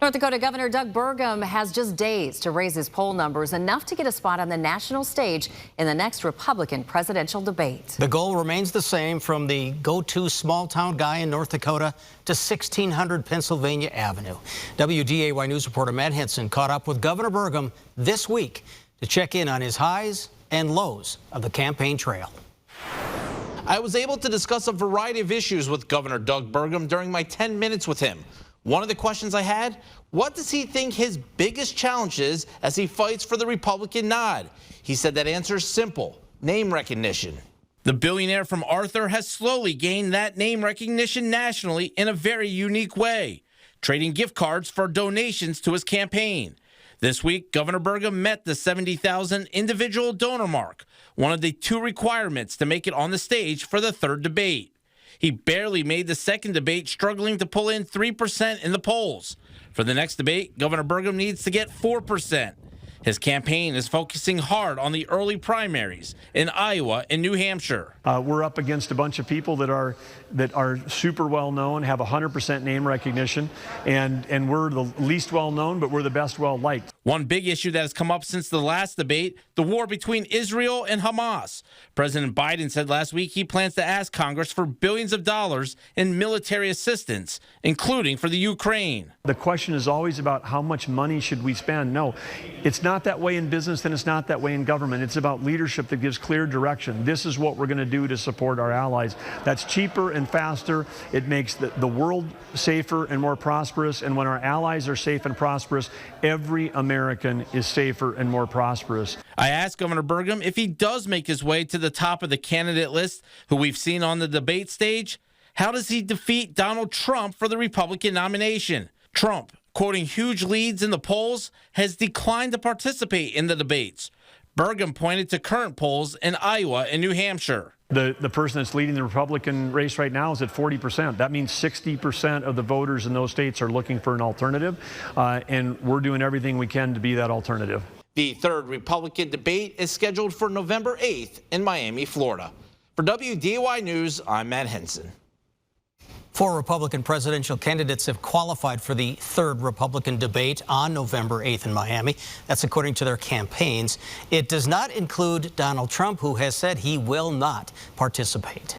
North Dakota Governor Doug Burgum has just days to raise his poll numbers, enough to get a spot on the national stage in the next Republican presidential debate. The goal remains the same, from the go-to small-town guy in North Dakota to 1600 Pennsylvania Avenue. WDAY News reporter Matt Henson caught up with Governor Burgum this week to check in on his highs and lows of the campaign trail. I was able to discuss a variety of issues with Governor Doug Burgum during my 10 minutes with him. One of the questions I had: what does he think his biggest challenge is as he fights for the Republican nod? He said that answer is simple: name recognition. The billionaire from Arthur has slowly gained that name recognition nationally in a very unique way, trading gift cards for donations to his campaign. This week, Governor Burgum met the 70,000 individual donor mark, one of the two requirements to make it on the stage for the third debate. He barely made the second debate, struggling to pull in 3% in the polls. For the next debate, Governor Burgum needs to get 4%. His campaign is focusing hard on the early primaries in Iowa and New Hampshire. We're up against a bunch of people that are super well known, have 100% name recognition, and we're the least well known, but we're the best well liked. One big issue that has come up since the last debate: the war between Israel and Hamas. President Biden said last week he plans to ask Congress for billions of dollars in military assistance, including for the Ukraine. The question is always about how much money should we spend. No, it's not that way in business, and it's not that way in government. It's about leadership that gives clear direction. This is what we're going to do to support our allies. That's cheaper and faster. It makes the world safer and more prosperous. And when our allies are safe and prosperous, every American is safer and more prosperous. I asked Governor Burgum if he does make his way to the top of the candidate list, who we've seen on the debate stage, how does he defeat Donald Trump for the Republican nomination? Trump, quoting huge leads in the polls, has declined to participate in the debates. Burgum pointed to current polls in Iowa and New Hampshire. The person that's leading the Republican race right now is at 40%. That means 60% of the voters in those states are looking for an alternative, and we're doing everything we can to be that alternative. The third Republican debate is scheduled for November 8th in Miami, Florida. For WDAY News, I'm Matt Henson. 4 Republican presidential candidates have qualified for the third Republican debate on November 8th in Miami. That's according to their campaigns. It does not include Donald Trump, who has said he will not participate.